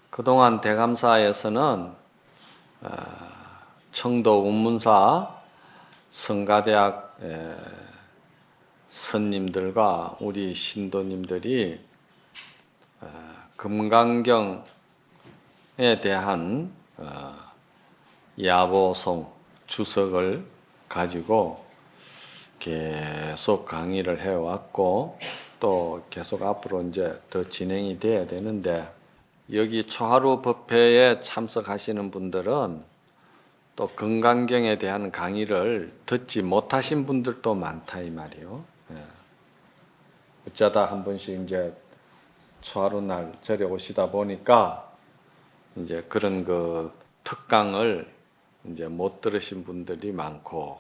그동안 대감사에서는 청도 운문사 성가대학 스님들과 우리 신도님들이 금강경에 대한 야보송 주석을 가지고 계속 강의를 해왔고 또 계속 앞으로 이제 더 진행이 돼야 되는데, 여기 초하루 법회에 참석하시는 분들은 또 금강경에 대한 강의를 듣지 못하신 분들도 많다 이 말이요. 어쩌다 한 번씩 이제 초하루 날 절에 오시다 보니까 이제 그런 그 특강을 이제 못 들으신 분들이 많고,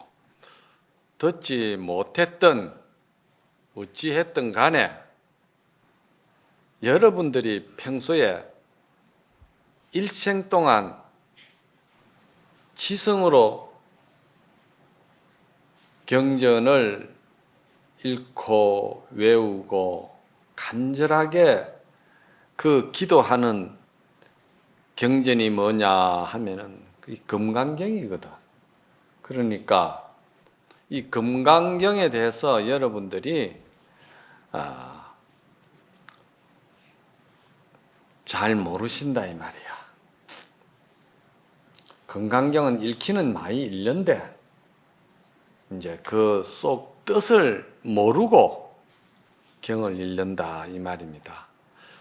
듣지 못했던 어찌했든 간에 여러분들이 평소에 일생 동안 지성으로 경전을 읽고 외우고 간절하게 그 기도하는 경전이 뭐냐 하면은 이 금강경이거든. 그러니까 이 금강경에 대해서 여러분들이 잘 모르신다 이 말이야. 금강경은 읽기는 많이 읽는데 이제 그 속 뜻을 모르고 경을 읽는다 이 말입니다.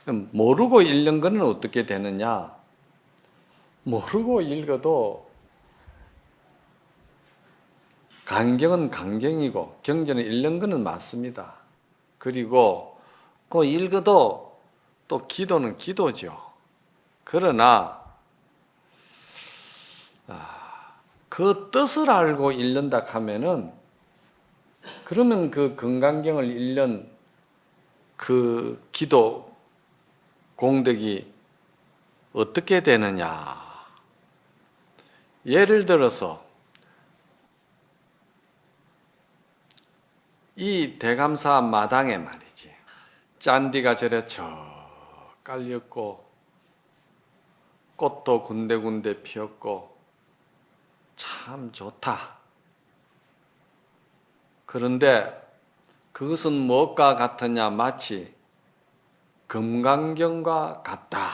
그럼 모르고 읽는 것은 어떻게 되느냐? 모르고 읽어도 강경은 강경이고 경전을 읽는 것은 맞습니다. 그리고 그 읽어도 또 기도는 기도죠. 그러나 그 뜻을 알고 읽는다 하면은, 그러면 그 금강경을 읽는 그 기도 공덕이 어떻게 되느냐? 예를 들어서 이 대감사 마당에 말이지, 짠디가 저래 저 깔렸고 꽃도 군데군데 피었고 참 좋다. 그런데 그것은 무엇과 같으냐? 마치 금강경과 같다.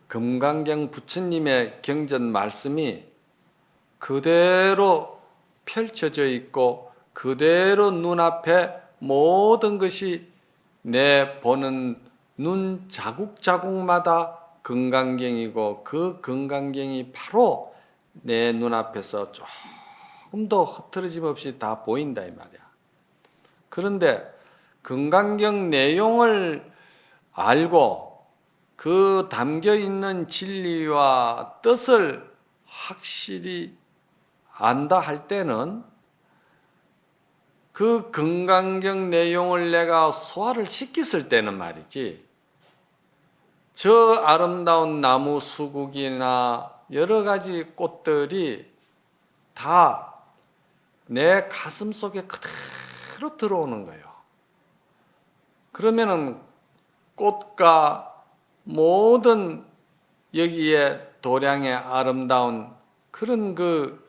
금강경 부처님의 경전 말씀이 그대로 펼쳐져 있고 그대로 눈앞에 모든 것이 내 보는 눈 자국자국마다 금강경이고, 그 금강경이 바로 내 눈앞에서 조금도 흐트러짐 없이 다 보인다 이 말이야. 그런데 금강경 내용을 알고 그 담겨 있는 진리와 뜻을 확실히 안다 할 때는 그 금강경 내용을 내가 소화를 시켰을 때는 말이지, 저 아름다운 나무 수국이나 여러 가지 꽃들이 다 내 가슴 속에 그대로 들어오는 거예요. 그러면은 꽃과 모든 여기에 도량의 아름다운 그런 그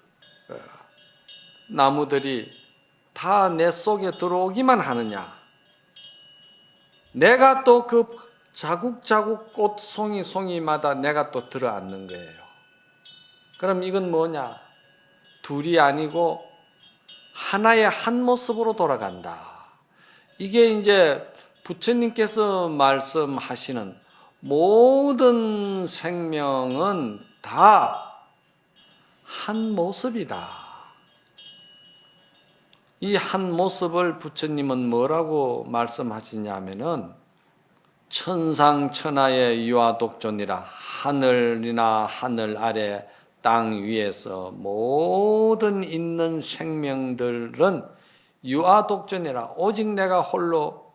나무들이 다 내 속에 들어오기만 하느냐? 내가 또 그 자국자국 꽃 송이송이마다 내가 또 들어앉는 거예요. 그럼 이건 뭐냐? 둘이 아니고 하나의 한 모습으로 돌아간다. 이게 이제 부처님께서 말씀하시는 모든 생명은 다 한 모습이다. 이 한 모습을 부처님은 뭐라고 말씀하시냐면은 천상천하의 유아독존이라, 하늘이나 하늘 아래 땅 위에서 모든 있는 생명들은 유아독존이라, 오직 내가 홀로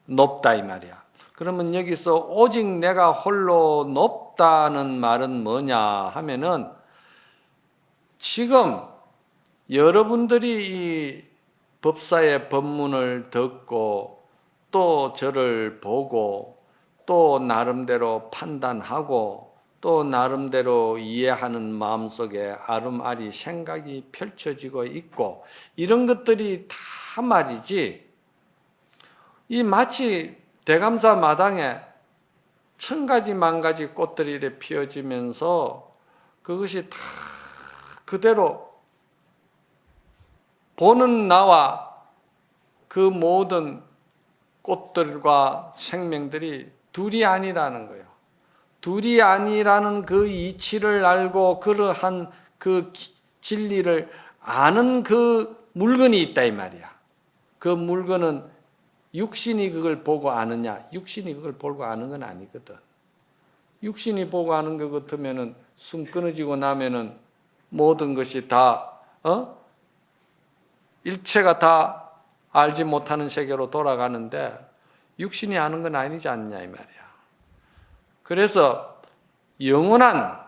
높다 이 말이야. 그러면 여기서 오직 내가 홀로 높다는 말은 뭐냐 하면은, 지금 여러분들이 이 법사의 법문을 듣고 또 저를 보고 또 나름대로 판단하고 또 나름대로 이해하는 마음속에 아름아리 생각이 펼쳐지고 있고 이런 것들이 다 말이지 이 마치 대감사 마당에 천 가지 만 가지 꽃들이 이렇게 피어지면서 그것이 다 그대로 보는 나와 그 모든 꽃들과 생명들이 둘이 아니라는 거예요. 둘이 아니라는 그 이치를 알고 그러한 그 진리를 아는 그 물건이 있다 이 말이야. 그 물건은 육신이 그걸 보고 아느냐? 육신이 그걸 보고 아는 건 아니거든. 육신이 보고 아는 것 같으면은 숨 끊어지고 나면은 모든 것이 다 일체가 다 알지 못하는 세계로 돌아가는데 육신이 아는 건 아니지 않냐 이 말이야. 그래서 영원한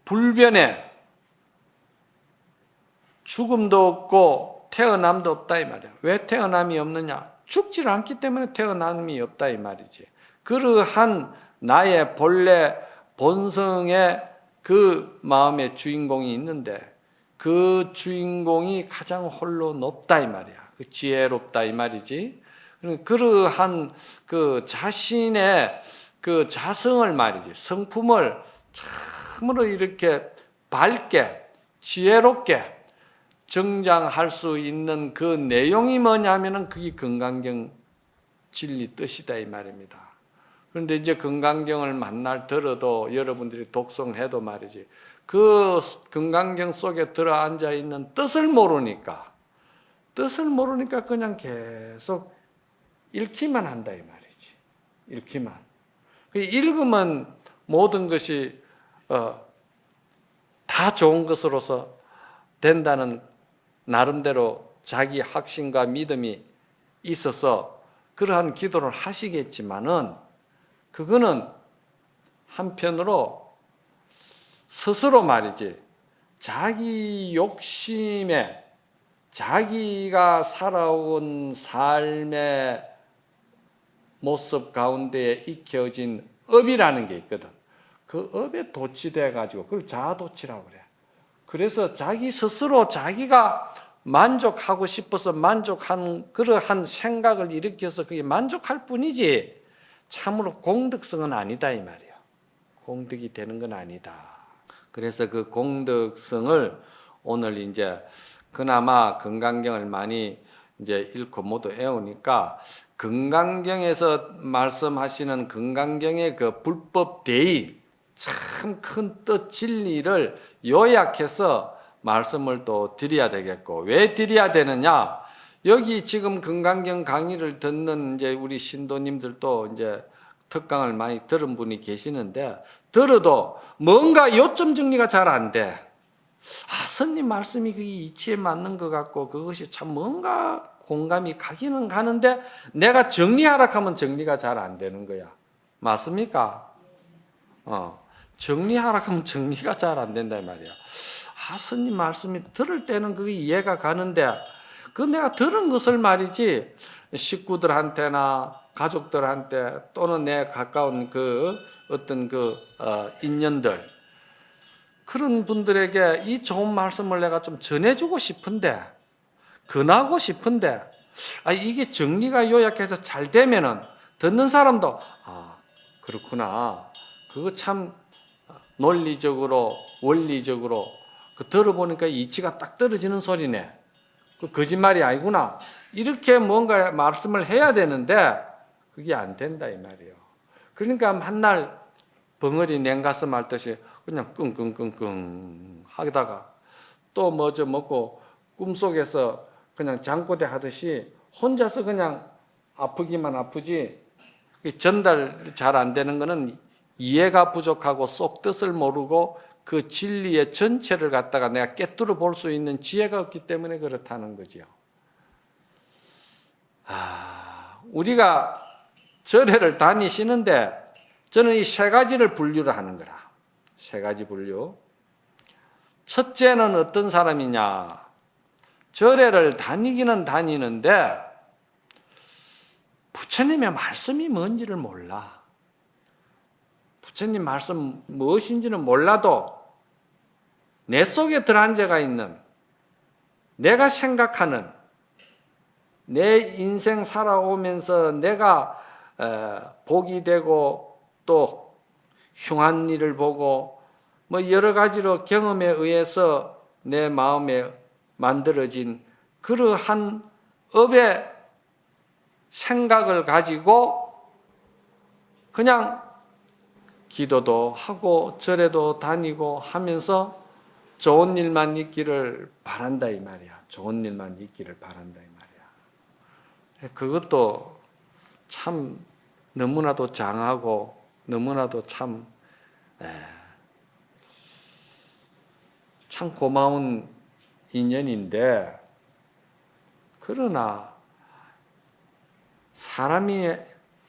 불변에 죽음도 없고 태어남도 없다 이 말이야. 왜 태어남이 없느냐? 죽질 않기 때문에 태어남이 없다 이 말이지. 그러한 나의 본래 본성의 그 마음의 주인공이 있는데 그 주인공이 가장 홀로 높다 이 말이야. 그 지혜롭다 이 말이지. 그러한 그 자신의 그 자성을 말이지. 성품을 참으로 이렇게 밝게 지혜롭게 정장할 수 있는 그 내용이 뭐냐면은 그게 건강경 진리 뜻이다 이 말입니다. 그런데 이제 건강경을 만날 들어도 여러분들이 독송해도 말이지 그 건강경 속에 들어앉아 있는 뜻을 모르니까 그냥 계속 읽기만 한다 이 말이지. 읽기만. 읽으면 모든 것이 다 좋은 것으로서 된다는 나름대로 자기 확신과 믿음이 있어서 그러한 기도를 하시겠지만은 그거는 한편으로 스스로 말이지 자기 욕심에 자기가 살아온 삶의 모습 가운데에 익혀진 업이라는 게 있거든. 그 업에 도취돼 가지고 그걸 자아도취라고 그래. 그래서 자기 스스로 자기가 만족하고 싶어서 만족한 그러한 생각을 일으켜서 그게 만족할 뿐이지 참으로 공덕성은 아니다 이 말이에요. 공덕이 되는 건 아니다. 그래서 그 공덕성을 오늘 이제 그나마 건강경을 많이 이제 읽고 모두 애우니까 건강경에서 말씀하시는 건강경의 그 불법 대의 참 큰 뜻 진리를 요약해서 말씀을 또 드려야 되겠고 왜 드려야 되느냐? 여기 지금 건강경 강의를 듣는 이제 우리 신도님들도 이제 특강을 많이 들은 분이 계시는데 들어도 뭔가 요점 정리가 잘 안 돼. 스님 말씀이 그 이치에 맞는 것 같고 그것이 참 뭔가 공감이 가기는 가는데 내가 정리하라 하면 정리가 잘 안 되는 거야. 맞습니까? 정리하라 하면 정리가 잘 안 된다 이 말이야. 스님 말씀이 들을 때는 그게 이해가 가는데 그 내가 들은 것을 말이지 식구들한테나 가족들한테 또는 내 가까운 그 어떤 그 인연들 그런 분들에게 이 좋은 말씀을 내가 좀 전해주고 싶은데 권하고 싶은데 이게 정리가 요약해서 잘 되면은 듣는 사람도 그렇구나 그거 참 논리적으로 원리적으로 들어보니까 이치가 딱 떨어지는 소리네. 그 거짓말이 아니구나. 이렇게 뭔가 말씀을 해야 되는데 그게 안 된다 이 말이에요. 그러니까 맨날 벙어리 냉가슴 할 듯이 그냥 끙끙끙끙 하다가 또 뭐 좀 먹고 꿈속에서 그냥 잠꼬대 하듯이 혼자서 그냥 아프기만 아프지 전달 잘 안 되는 거는 이해가 부족하고 속 뜻을 모르고 그 진리의 전체를 갖다가 내가 깨뚫어 볼 수 있는 지혜가 없기 때문에 그렇다는 거지요. 우리가 절회를 다니시는데 저는 이 세 가지를 분류를 하는 거라. 세 가지 분류. 첫째는 어떤 사람이냐. 절회를 다니기는 다니는데 부처님의 말씀이 뭔지를 몰라. 부처님 말씀 무엇인지는 몰라도 내 속에 들어앉아가 있는, 내가 생각하는, 내 인생 살아오면서 내가 복이 되고 또 흉한 일을 보고 뭐 여러 가지로 경험에 의해서 내 마음에 만들어진 그러한 업의 생각을 가지고 그냥 기도도 하고 절에도 다니고 하면서 좋은 일만 있기를 바란다 이 말이야. 좋은 일만 있기를 바란다 이 말이야. 그것도 참 너무나도 장하고 너무나도 참 고마운 인연인데, 그러나 사람이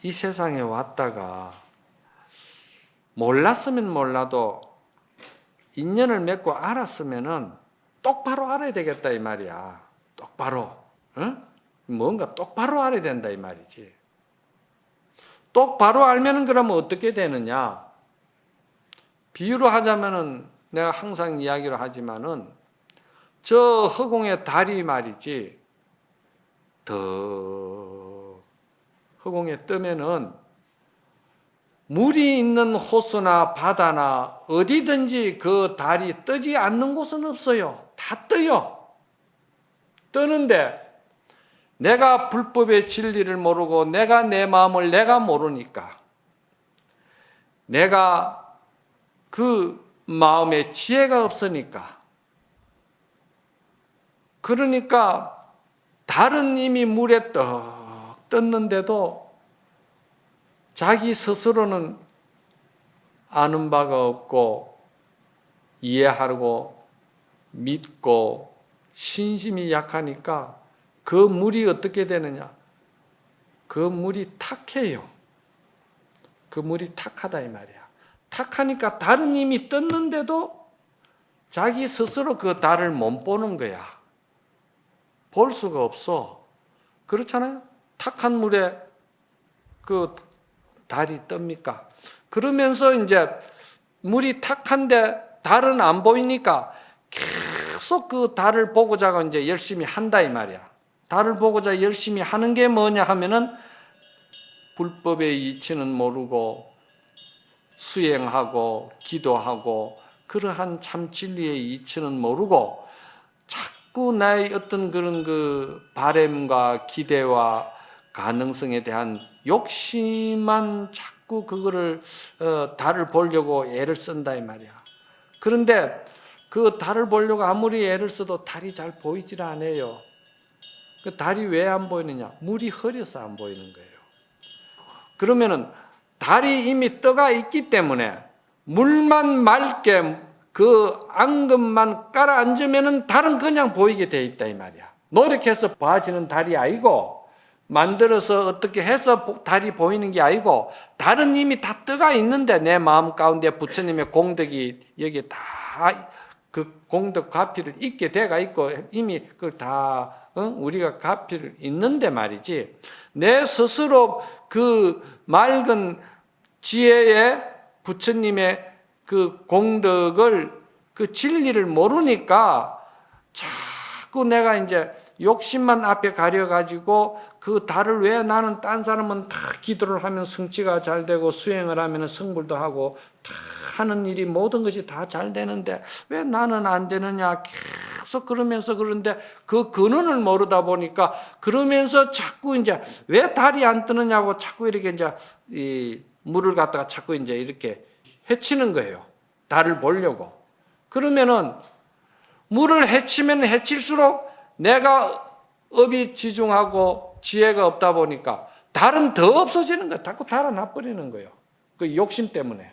이 세상에 왔다가 몰랐으면 몰라도 인연을 맺고 알았으면은 똑바로 알아야 되겠다 이 말이야. 똑바로, 응? 뭔가 똑바로 알아야 된다 이 말이지. 똑바로 알면은 그러면 어떻게 되느냐? 비유로 하자면은 내가 항상 이야기를 하지만은 저 허공의 달이 말이지, 더 허공에 뜨면은 물이 있는 호수나 바다나 어디든지 그 달이 뜨지 않는 곳은 없어요. 다 떠요. 뜨는데 내가 불법의 진리를 모르고 내가 내 마음을 내가 모르니까, 내가 그 마음에 지혜가 없으니까, 그러니까 달은 이미 물에 떡 떴는데도 자기 스스로는 아는 바가 없고 이해하고 믿고 신심이 약하니까 그 물이 어떻게 되느냐? 그 물이 탁해요. 그 물이 탁하다 이 말이야. 탁하니까 달은 이미 떴는데도 자기 스스로 그 달을 못 보는 거야. 볼 수가 없어. 그렇잖아요? 탁한 물에 그 달이 뜹니까? 그러면서 이제 물이 탁한데 달은 안 보이니까 계속 그 달을 보고자 이제 열심히 한다 이 말이야. 달을 보고자 열심히 하는 게 뭐냐 하면은 불법의 이치는 모르고 수행하고 기도하고 그러한 참 진리의 이치는 모르고 자꾸 나의 어떤 그런 그 바램과 기대와 가능성에 대한 욕심만 자꾸 그거를 달을 보려고 애를 쓴다 이 말이야. 그런데 그 달을 보려고 아무리 애를 써도 달이 잘 보이질 않아요. 그 달이 왜 안 보이느냐? 물이 흐려서 안 보이는 거예요. 그러면은 달이 이미 떠가 있기 때문에 물만 맑게 그 앙금만 깔아앉으면은 달은 그냥 보이게 돼 있다 이 말이야. 노력해서 봐지는 달이 아니고, 만들어서 어떻게 해서 달이 보이는 게 아니고, 달은 이미 다 떠가 있는데 내 마음 가운데 부처님의 공덕이 여기 다 그 공덕 가피를 있게 돼가 있고 이미 그걸 다 우리가 가피를 있는데 말이지, 내 스스로 그 맑은 지혜의 부처님의 그 공덕을, 그 진리를 모르니까 자꾸 내가 이제 욕심만 앞에 가려가지고 그 달을 왜 나는 딴 사람은 다 기도를 하면 성취가 잘 되고 수행을 하면 성불도 하고 다 하는 일이 모든 것이 다 잘 되는데 왜 나는 안 되느냐 계속 그러면서, 그런데 그 근원을 모르다 보니까 그러면서 자꾸 이제 왜 달이 안 뜨느냐고 자꾸 이렇게 이제 이 물을 갖다가 자꾸 이제 이렇게 해치는 거예요. 달을 보려고. 그러면은 물을 해치면 해칠수록 내가 업이 지중하고 지혜가 없다 보니까 달은 더 없어지는 거예요. 자꾸 달아나 버리는 거예요. 그 욕심 때문에.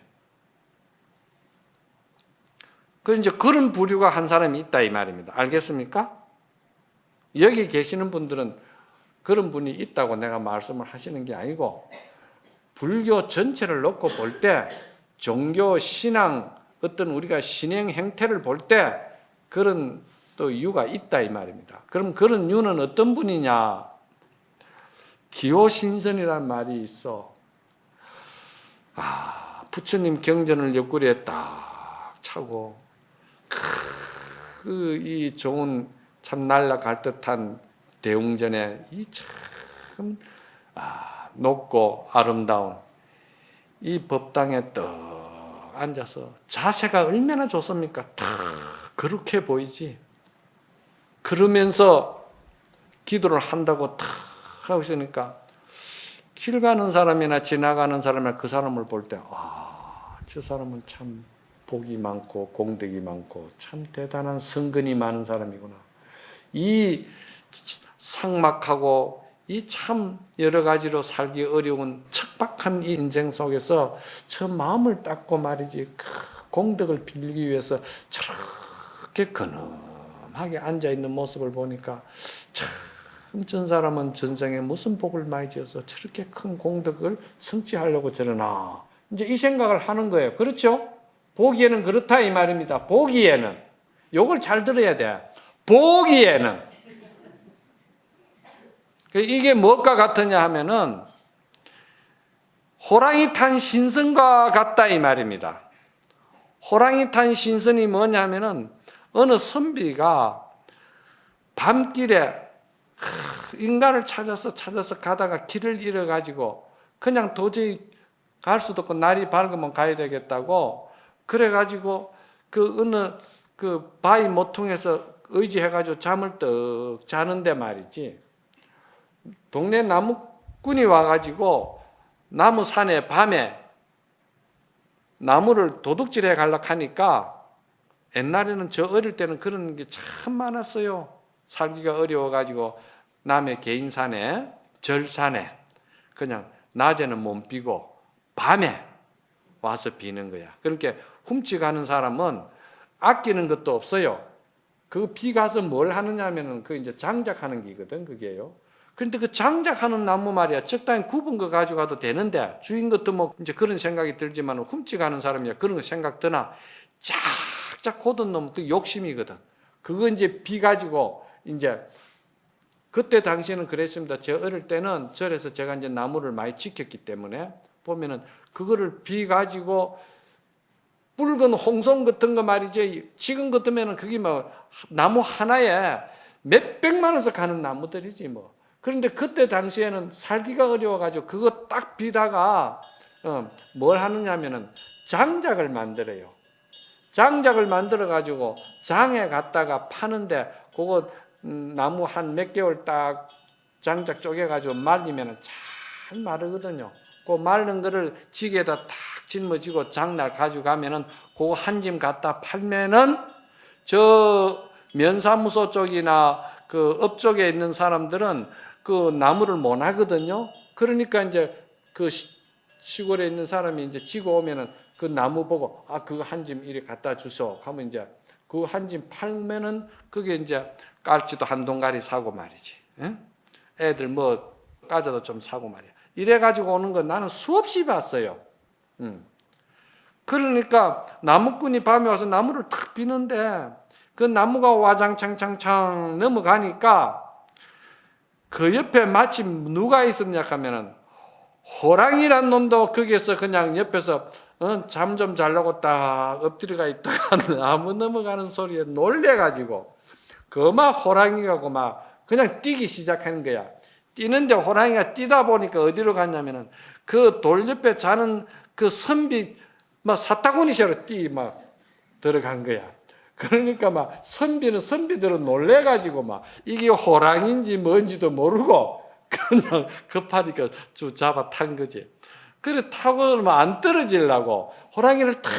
그 이제 그런 부류가 한 사람이 있다 이 말입니다. 알겠습니까? 여기 계시는 분들은 그런 분이 있다고 내가 말씀을 하시는 게 아니고, 불교 전체를 놓고 볼 때 종교 신앙 어떤 우리가 신행 행태를 볼 때 그런 또 이유가 있다 이 말입니다. 그럼 그런 이유는 어떤 분이냐? 기호신선이란 말이 있어. 부처님 경전을 옆구리에 딱 차고 이 좋은 참 날아갈 듯한 대웅전에 이 참 높고 아름다운 이 법당에 떡 앉아서 자세가 얼마나 좋습니까? 탁 그렇게 보이지. 그러면서 기도를 한다고 탁 하고 있으니까 길 가는 사람이나 지나가는 사람이나 그 사람을 볼 때 저 사람은 참 복이 많고 공덕이 많고 참 대단한 성근이 많은 사람이구나. 이 삭막하고 이 참 여러 가지로 살기 어려운 척박한 이 인생 속에서 저 마음을 닦고 말이지 그 공덕을 빌기 위해서 저렇게 근엄하게 앉아있는 모습을 보니까 참 전 사람은 전생에 무슨 복을 많이 지어서 저렇게 큰 공덕을 성취하려고 저러나 이제 이 생각을 하는 거예요. 그렇죠? 보기에는 그렇다 이 말입니다. 보기에는 요걸 잘 들어야 돼. 보기에는 이게 무엇과 같으냐 하면은 호랑이 탄 신선과 같다 이 말입니다. 호랑이 탄 신선이 뭐냐 하면은 어느 선비가 밤길에 인간을 찾아서 가다가 길을 잃어가지고 그냥 도저히 갈 수도 없고 날이 밝으면 가야 되겠다고 그래가지고 그 어느 그 바위 모퉁에서 의지해가지고 잠을 떡 자는데 말이지 동네 나무꾼이 와가지고 나무 산에 밤에 나무를 도둑질해 가려고 하니까 옛날에는 저 어릴 때는 그런 게 참 많았어요. 살기가 어려워가지고 남의 개인산에 절산에 그냥 낮에는 못 비고 밤에 와서 비는 거야. 그렇게 훔쳐가는 사람은 아끼는 것도 없어요. 그 비 가서 뭘 하느냐면은 그 이제 장작하는 게거든 그게요. 그런데 그 장작하는 나무 말이야 적당히 굽은 거 가져가도 되는데 주인 것도 뭐 이제 그런 생각이 들지만 훔쳐가는 사람이야 그런 거 생각 드나 쫙쫙 고든 놈은 그 욕심이거든. 그거 이제 비 가지고 이제 그때 당시에는 그랬습니다. 제 어릴 때는 절에서 제가 이제 나무를 많이 지켰기 때문에 보면은 그거를 비 가지고 붉은 홍송 같은 거 말이지 지금 같으면은 그게 뭐 나무 하나에 몇백만 원씩 가는 나무들이지 뭐. 그런데 그때 당시에는 살기가 어려워가지고 그거 딱 비다가 뭘 하느냐면은 장작을 만들어요. 장작을 만들어가지고 장에 갖다가 파는데 그거 나무 한 몇 개월 딱 장작 쪼개가지고 말리면 잘 마르거든요. 그 마른 거를 지게에다 탁 짊어지고 장날 가져가면은 그거 한 짐 갖다 팔면은 저 면사무소 쪽이나 그 업 쪽에 있는 사람들은 그 나무를 못 하거든요. 그러니까 이제 그 시골에 있는 사람이 이제 지고 오면은 그 나무 보고 그거 한 짐 이리 갖다 주소 하면 이제 그 한 짐 팔면은 그게 이제 깔치도 한 동가리 사고 말이지. 애들 뭐 까자도 좀 사고 말이야. 이래가지고 오는 거 나는 수없이 봤어요. 그러니까 나무꾼이 밤에 와서 나무를 탁 비는데 그 나무가 와장창창창 넘어가니까 그 옆에 마침 누가 있었냐 하면은 호랑이란 놈도 거기에서 그냥 옆에서 잠 좀 자려고 딱 엎드려가 있다가 나무 넘어가는 소리에 놀래가지고 그만 호랑이가 막 그냥 뛰기 시작하는 거야. 뛰는데 호랑이가 뛰다 보니까 어디로 갔냐면은 그 돌 옆에 자는 그 선비 막 사타구니처럼 막 들어간 거야. 그러니까 막 선비들은 놀래가지고 막 이게 호랑이인지 뭔지도 모르고 그냥 급하니까 쭉 잡아 탄 거지. 그래 타고 막 안 떨어지려고 호랑이를 탁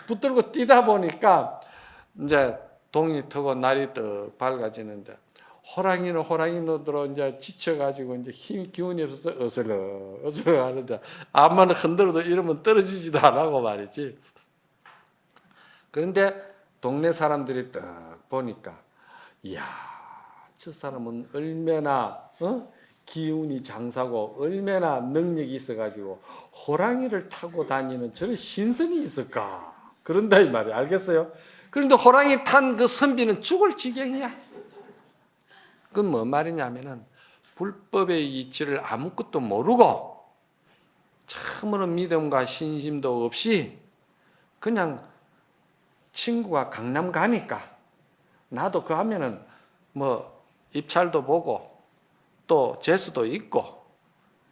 붙들고 뛰다 보니까 이제 동이 트고 날이 또 밝아지는데 호랑이는 호랑이노대로 이제 지쳐가지고 이제 기운이 없어서 어슬러 하는데 암만 흔들어도 이러면 떨어지지도 않고 말이지. 그런데 동네 사람들이 딱 보니까 이야 저 사람은 얼마나 기운이 장사고 얼마나 능력이 있어가지고 호랑이를 타고 다니는 저런 신선이 있을까 그런다 이 말이야. 알겠어요? 그런데 호랑이 탄 그 선비는 죽을 지경이야. 그건 뭔 말이냐면은 불법의 이치를 아무것도 모르고 참으로 믿음과 신심도 없이 그냥 친구가 강남 가니까 나도 그 하면은 뭐 입찰도 보고 또 재수도 있고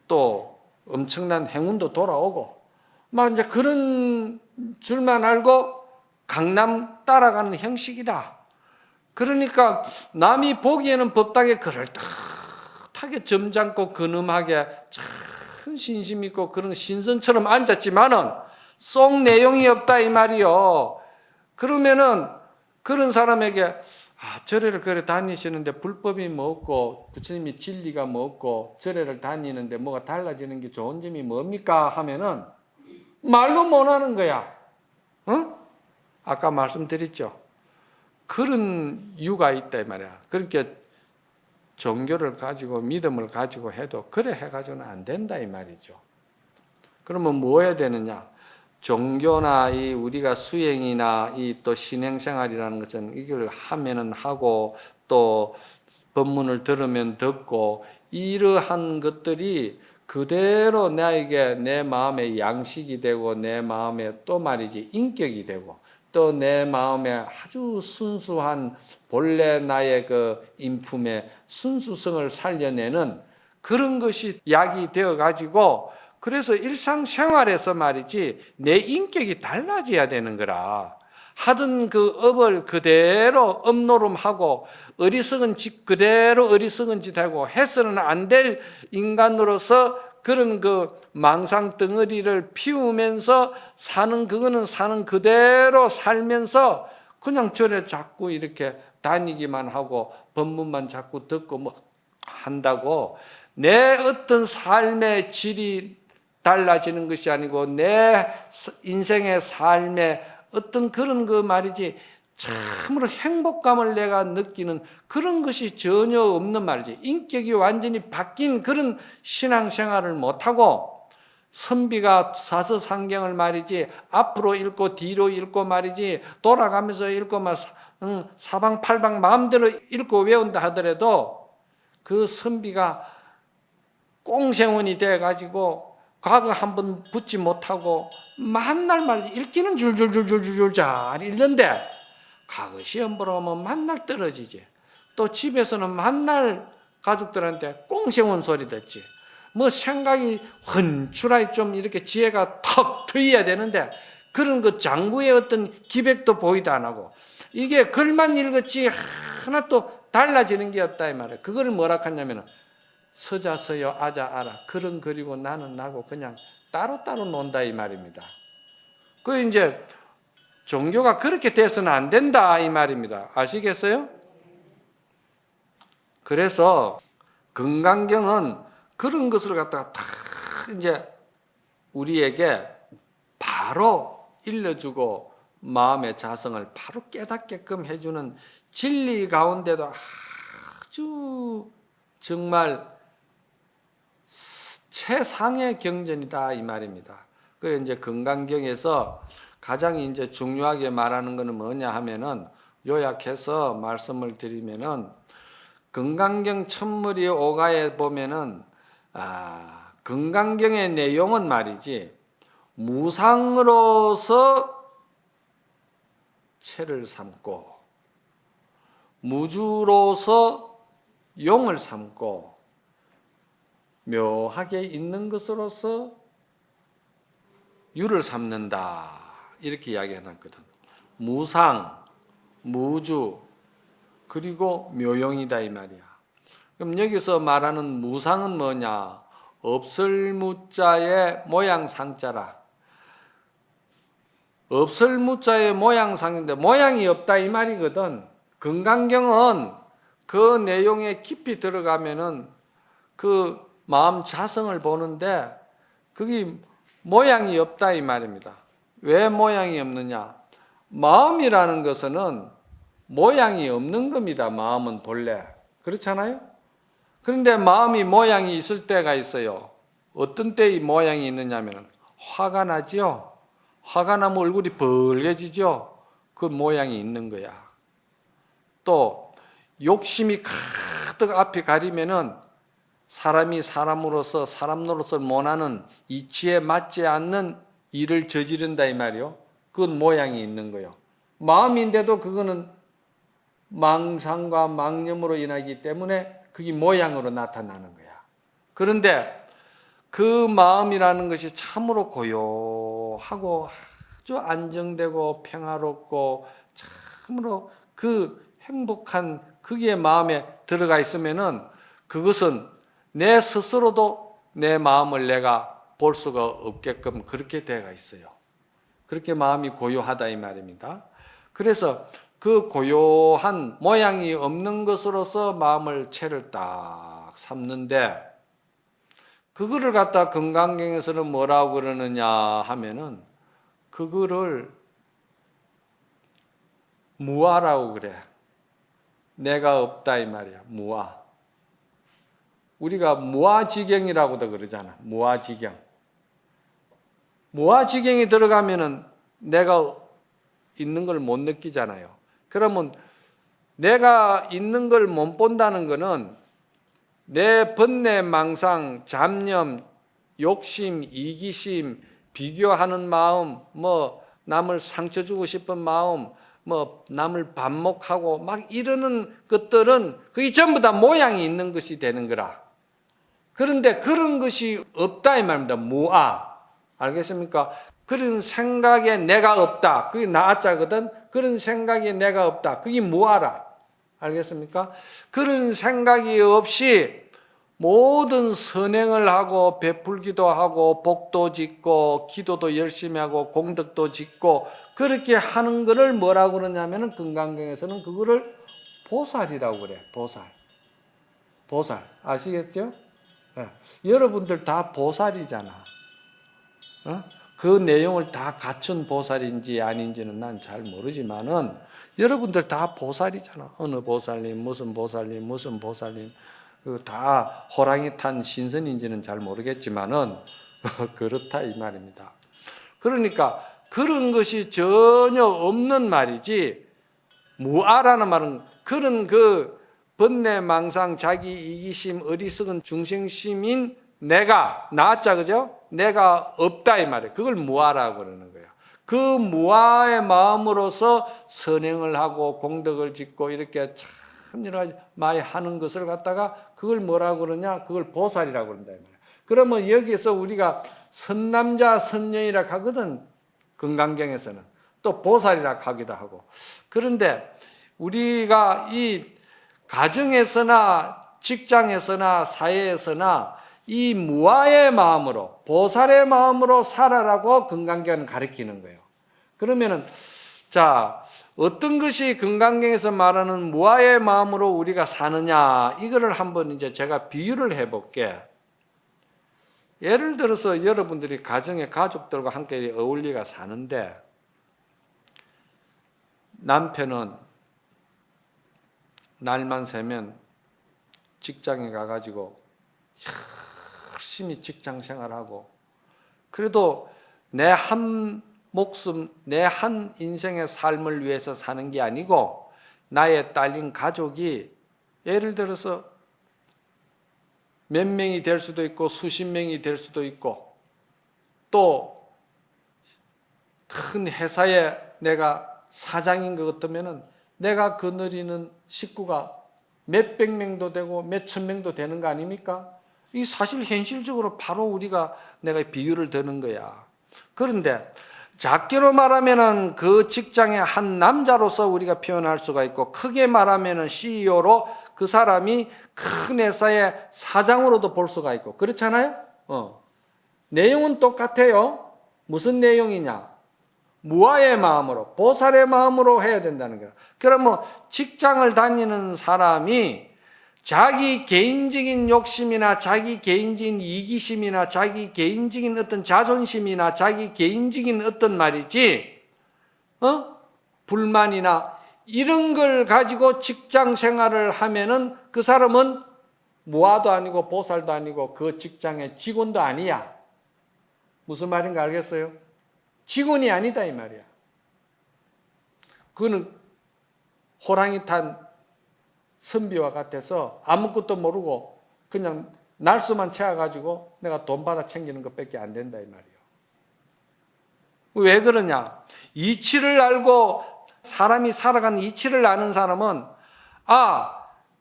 또 엄청난 행운도 돌아오고 막 이제 그런 줄만 알고 강남 따라가는 형식이다. 그러니까 남이 보기에는 법당에 그럴듯하게 점잖고 근엄하게 참 신심 있고 그런 신선처럼 앉았지만은 쏙 내용이 없다 이 말이요. 그러면은 그런 사람에게 절에를 그래 다니시는데 불법이 뭐 없고 부처님이 진리가 뭐 없고 절에를 다니는데 뭐가 달라지는 게 좋은 점이 뭡니까 하면은 말도 못하는 거야. 응? 아까 말씀드렸죠. 그런 이유가 있다 이 말이야. 그러니까 종교를 가지고 믿음을 가지고 해도 그래 해가지고는 안 된다 이 말이죠. 그러면 뭐 해야 되느냐? 종교나 이 우리가 수행이나 이 또 신행생활이라는 것은 이걸 하면은 하고 또 법문을 들으면 듣고 이러한 것들이 그대로 나에게 내 마음의 양식이 되고 내 마음에 또 말이지 인격이 되고 또 내 마음에 아주 순수한 본래 나의 그 인품의 순수성을 살려내는 그런 것이 약이 되어 가지고 그래서 일상생활에서 말이지 내 인격이 달라져야 되는 거라. 하던 그 업을 그대로 업노름하고 어리석은 짓 그대로 어리석은 짓 하고 해서는 안 될 인간으로서 그런 그 망상 덩어리를 피우면서 사는 그거는 사는 그대로 살면서 그냥 절에 자꾸 이렇게 다니기만 하고 법문만 자꾸 듣고 뭐 한다고 내 어떤 삶의 질이 달라지는 것이 아니고 내 인생의 삶의 어떤 그런 그 말이지 참으로 행복감을 내가 느끼는 그런 것이 전혀 없는 말이지. 인격이 완전히 바뀐 그런 신앙생활을 못하고 선비가 사서상경을 말이지 앞으로 읽고 뒤로 읽고 말이지 돌아가면서 읽고 막 사방팔방 마음대로 읽고 외운다 하더라도 그 선비가 꽁생원이 돼가지고 과거 한번 붙지 못하고 만날 말이지 읽기는 줄줄줄줄줄 잘 읽는데 과거 시험 보러 가면 만날 떨어지지. 또 집에서는 만날 가족들한테 꽁생원 소리 듣지. 뭐 생각이 훤출하게 좀 이렇게 지혜가 턱 트여야 되는데 그런 그 장구의 어떤 기백도 보이도 안 하고 이게 글만 읽었지 하나 또 달라지는 게 없다 이 말이에요. 그걸 뭐라 하냐면은 서자 서여 아자 알아. 글은 그리고 나는 나고 그냥 따로따로 논다 이 말입니다. 그 이제 종교가 그렇게 돼서는 안 된다 이 말입니다. 아시겠어요? 그래서 금강경은 그런 것을 갖다가 다 이제 우리에게 바로 일러주고 마음의 자성을 바로 깨닫게끔 해주는 진리 가운데도 아주 정말 최상의 경전이다 이 말입니다. 그래 이제 금강경에서 가장 이제 중요하게 말하는 것은 뭐냐 하면은 요약해서 말씀을 드리면은 금강경 첫무리 오가에 보면은 금강경의 내용은 말이지 무상으로서 체를 삼고 무주로서 용을 삼고 묘하게 있는 것으로서 유를 삼는다 이렇게 이야기해놨거든. 무상, 무주 그리고 묘용이다 이 말이야. 그럼 여기서 말하는 무상은 뭐냐? 없을 무자의 모양상자라. 없을 무자의 모양상인데 모양이 없다 이 말이거든. 금강경은 그 내용에 깊이 들어가면은 그 마음 자성을 보는데 그게 모양이 없다 이 말입니다. 왜 모양이 없느냐? 마음이라는 것은 모양이 없는 겁니다. 마음은 본래. 그렇잖아요? 그런데 마음이 모양이 있을 때가 있어요. 어떤 때 이 모양이 있느냐면 화가 나지요. 화가 나면 얼굴이 벌개지죠. 그 모양이 있는 거야. 또 욕심이 가득 앞에 가리면은 사람이 사람으로서 사람 노릇을 못하는 이치에 맞지 않는 일을 저지른다 이 말이요. 그건 모양이 있는 거요. 마음인데도 그거는 망상과 망념으로 인하기 때문에 그게 모양으로 나타나는 거야. 그런데 그 마음이라는 것이 참으로 고요하고 아주 안정되고 평화롭고 참으로 그 행복한 그게 마음에 들어가 있으면은 그것은 내 스스로도 내 마음을 내가 볼 수가 없게끔 그렇게 되어 있어요. 그렇게 마음이 고요하다 이 말입니다. 그래서 그 고요한 모양이 없는 것으로서 마음을 채를 딱 삼는데 그거를 갖다 금강경에서는 뭐라고 그러느냐 하면은 그거를 무아라고 그래. 내가 없다 이 말이야. 무아. 우리가 무아지경이라고도 그러잖아. 무아지경. 무아지경이 들어가면은 내가 있는 걸 못 느끼잖아요. 그러면 내가 있는 걸 못 본다는 거는 내 번뇌, 망상, 잡념, 욕심, 이기심, 비교하는 마음, 뭐 남을 상처 주고 싶은 마음, 뭐 남을 반목하고 막 이러는 것들은 그게 전부 다 모양이 있는 것이 되는 거라. 그런데 그런 것이 없다 이 말입니다. 무아. 알겠습니까? 그런 생각에 내가 없다. 그게 나아자거든. 그런 생각에 내가 없다. 그게 무아라. 알겠습니까? 그런 생각이 없이 모든 선행을 하고 베풀기도 하고 복도 짓고 기도도 열심히 하고 공덕도 짓고 그렇게 하는 것을 뭐라고 그러냐면은 금강경에서는 그거를 보살이라고 그래. 보살. 보살. 아시겠죠? 네. 여러분들 다 보살이잖아. 어? 그 내용을 다 갖춘 보살인지 아닌지는 난 잘 모르지만은 여러분들 다 보살이잖아. 어느 보살님, 무슨 보살님, 무슨 보살님. 다 호랑이 탄 신선인지는 잘 모르겠지만은 그렇다 이 말입니다. 그러니까 그런 것이 전혀 없는 말이지 무아라는 말은 그런 그 번뇌, 망상, 자기 이기심, 어리석은 중생심인 내가 나았자 그죠? 내가 없다 이 말이에요. 그걸 무아라고 그러는 거예요. 그 무아의 마음으로서 선행을 하고 공덕을 짓고 이렇게 참 여러 가지 많이 하는 것을 갖다가 그걸 뭐라고 그러냐? 그걸 보살이라고 그런다 이 말이에요. 그러면 여기서 우리가 선남자 선녀이라 하거든. 금강경에서는 또 보살이라 하기도 하고. 그런데 우리가 이 가정에서나 직장에서나 사회에서나 이 무아의 마음으로 보살의 마음으로 살아라고 금강경은 가르치는 거예요. 그러면은 자 어떤 것이 금강경에서 말하는 무아의 마음으로 우리가 사느냐 이거를 한번 이제 제가 비유를 해볼게. 예를 들어서 여러분들이 가정에 가족들과 함께 어울리가 사는데 남편은 날만 새면 직장에 가가지고 열심히 직장 생활하고 그래도 내 한 목숨, 내 한 인생의 삶을 위해서 사는 게 아니고 나의 딸린 가족이 예를 들어서 몇 명이 될 수도 있고 수십 명이 될 수도 있고 또 큰 회사에 내가 사장인 것 같으면은 내가 거느리는 식구가 몇백 명도 되고 몇천 명도 되는 거 아닙니까? 이 사실 현실적으로 바로 우리가 내가 비유를 드는 거야. 그런데 작게로 말하면은 그 직장의 한 남자로서 우리가 표현할 수가 있고 크게 말하면은 CEO로 그 사람이 큰 회사의 사장으로도 볼 수가 있고 그렇잖아요? 내용은 똑같아요. 무슨 내용이냐? 무아의 마음으로 보살의 마음으로 해야 된다는 거예요. 그러면 직장을 다니는 사람이 자기 개인적인 욕심이나 자기 개인적인 이기심이나 자기 개인적인 어떤 자존심이나 자기 개인적인 어떤 말이지 불만이나 이런 걸 가지고 직장 생활을 하면은 그 사람은 무아도 아니고 보살도 아니고 그 직장의 직원도 아니야. 무슨 말인가 알겠어요? 직원이 아니다 이 말이야. 그거는 호랑이 탄 선비와 같아서 아무것도 모르고 그냥 날수만 채워가지고 내가 돈 받아 챙기는 것밖에 안 된다 이 말이에요. 왜 그러냐? 이치를 알고 사람이 살아가는 이치를 아는 사람은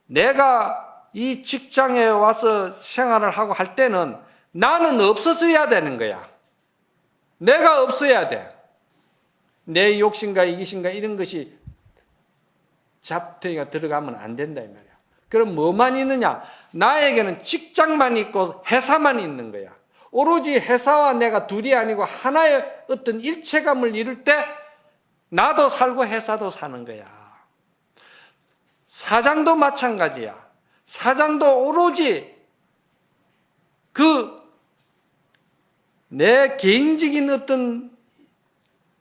내가 이 직장에 와서 생활을 하고 할 때는 나는 없어져야 되는 거야. 내가 없어야 돼. 내 욕심과 이기심과 이런 것이 잡탱이가 들어가면 안 된다 이 말이야. 그럼 뭐만 있느냐? 나에게는 직장만 있고 회사만 있는 거야. 오로지 회사와 내가 둘이 아니고 하나의 어떤 일체감을 이룰 때 나도 살고 회사도 사는 거야. 사장도 마찬가지야. 사장도 오로지 내 개인적인 어떤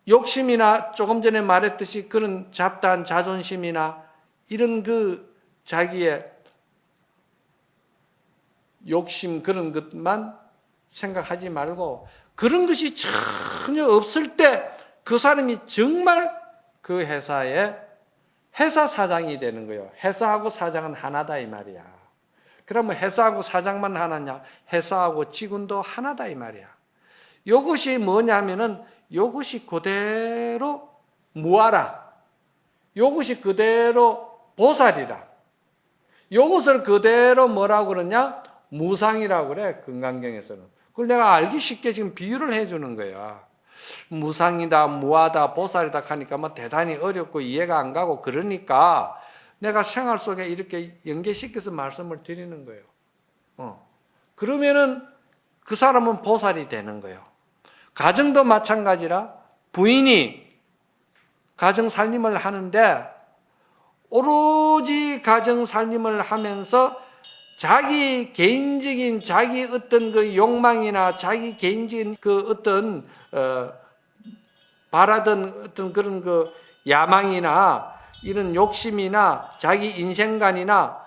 욕심이나 조금 전에 말했듯이 그런 잡다한 자존심이나 이런 자기의 욕심 그런 것만 생각하지 말고 그런 것이 전혀 없을 때 그 사람이 정말 그 회사의 회사 사장이 되는 거예요. 회사하고 사장은 하나다 이 말이야. 그러면 회사하고 사장만 하나냐? 회사하고 직원도 하나다 이 말이야. 이것이 뭐냐면은 이것이 그대로 무아라. 이것이 그대로 보살이라. 이것을 그대로 뭐라고 그러냐? 무상이라고 그래. 금강경에서는. 그걸 내가 알기 쉽게 지금 비유를 해주는 거야. 무상이다, 무아다, 보살이다 하니까 뭐 대단히 어렵고 이해가 안 가고 그러니까 내가 생활 속에 이렇게 연계시켜서 말씀을 드리는 거예요. 그러면은 그 사람은 보살이 되는 거예요. 가정도 마찬가지라 부인이 가정 살림을 하는데 오로지 가정 살림을 하면서 자기 개인적인 자기 어떤 그 욕망이나 자기 개인적인 그 어떤 바라던 어떤 그런 그 야망이나 이런 욕심이나 자기 인생관이나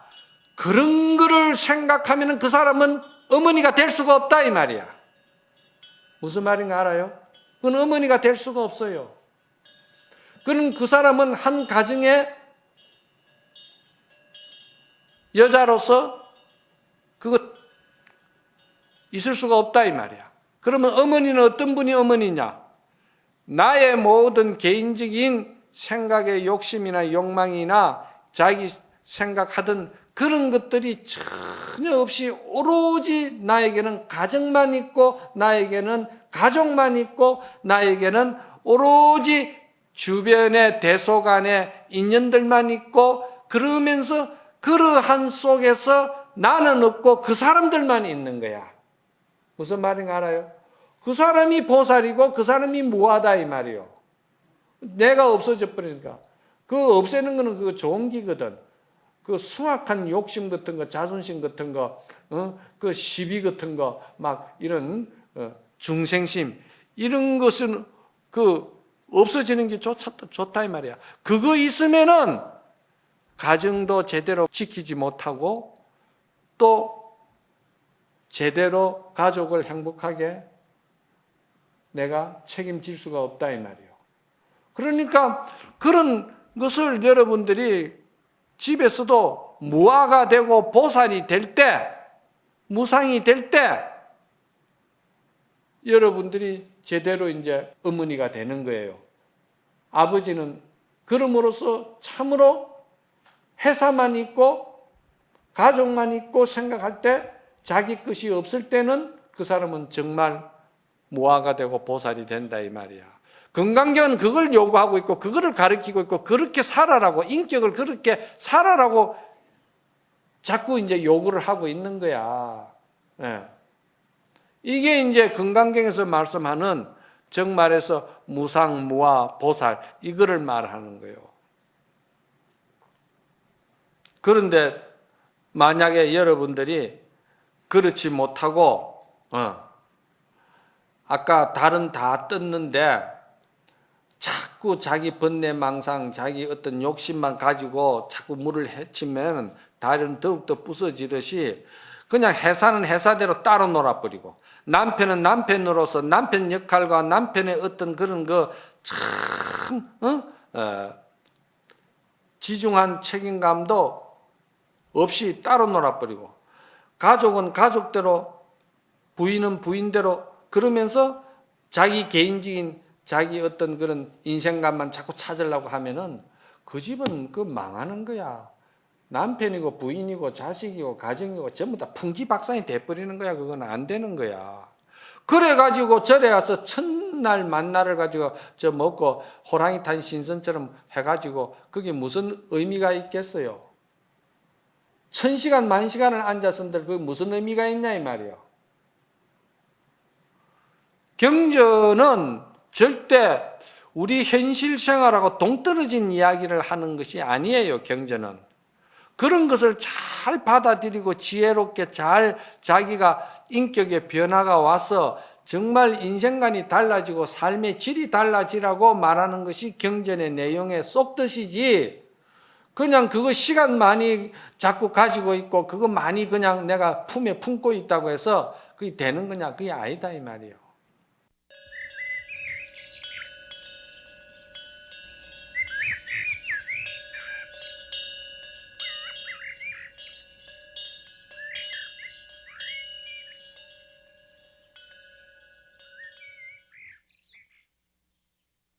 그런 거를 생각하면 그 사람은 어머니가 될 수가 없다 이 말이야. 무슨 말인가 알아요? 그건 어머니가 될 수가 없어요. 그는 그 사람은 한 가정의 여자로서 그거 있을 수가 없다 이 말이야. 그러면 어머니는 어떤 분이 어머니냐? 나의 모든 개인적인 생각의 욕심이나 욕망이나 자기 생각하던 그런 것들이 전혀 없이 오로지 나에게는 가정만 있고 나에게는 가족만 있고 나에게는 오로지 주변의 대소간의 인연들만 있고 그러면서 그러한 속에서 나는 없고 그 사람들만 있는 거야. 무슨 말인가 알아요? 그 사람이 보살이고 그 사람이 무하다 이 말이요. 내가 없어져 버리니까. 그 없애는 거는 그거 좋은 기거든. 그 수악한 욕심 같은 거, 자존심 같은 거, 그 시비 같은 거, 막 이런 중생심 이런 것은 그 없어지는 게 좋다 이 말이야. 그거 있으면은 가정도 제대로 지키지 못하고 또 제대로 가족을 행복하게 내가 책임질 수가 없다 이 말이에요. 그러니까 그런 것을 여러분들이 집에서도 무아가 되고 보살이 될 때, 무상이 될 때 여러분들이 제대로 이제 어머니가 되는 거예요. 아버지는 그럼으로써 참으로 회사만 있고 가족만 있고 생각할 때 자기 것이 없을 때는 그 사람은 정말 무아가 되고 보살이 된다 이 말이야. 금강경은 그걸 요구하고 있고 그거를 가르치고 있고 그렇게 살아라고 인격을 그렇게 살아라고 자꾸 이제 요구를 하고 있는 거야. 네. 이게 이제 금강경에서 말씀하는 정말에서 무상, 무아, 보살 이거를 말하는 거예요. 그런데 만약에 여러분들이 그렇지 못하고 아까 달은 다 떴는데 자꾸 자기 번뇌망상, 자기 어떤 욕심만 가지고 자꾸 물을 헤치면 달은 더욱더 부서지듯이 그냥 회사는 회사대로 따로 놀아버리고 남편은 남편으로서 남편 역할과 남편의 어떤 그런 거 참 지중한 책임감도 없이 따로 놀아버리고 가족은 가족대로, 부인은 부인대로, 그러면서 자기 개인적인 자기 어떤 그런 인생관만 자꾸 찾으려고 하면은 그 집은 그 망하는 거야. 남편이고 부인이고 자식이고 가정이고 전부 다 풍지박산이 돼버리는 거야. 그건 안 되는 거야. 그래가지고 절에 가서 첫날 만나를 가지고 저 먹고 호랑이 탄 신선처럼 해가지고 그게 무슨 의미가 있겠어요? 1000시간 만시간을 앉았은들 그게 무슨 의미가 있냐 이 말이에요. 경전은 절대 우리 현실 생활하고 동떨어진 이야기를 하는 것이 아니에요. 경전은 그런 것을 잘 받아들이고 지혜롭게 잘 자기가 인격의 변화가 와서 정말 인생관이 달라지고 삶의 질이 달라지라고 말하는 것이 경전의 내용에 쏙뜻이지, 그냥 그거 시간 많이 자꾸 가지고 있고 그거 많이 그냥 내가 품에 품고 있다고 해서 그게 되는 거냐? 그게 아니다 이 말이에요.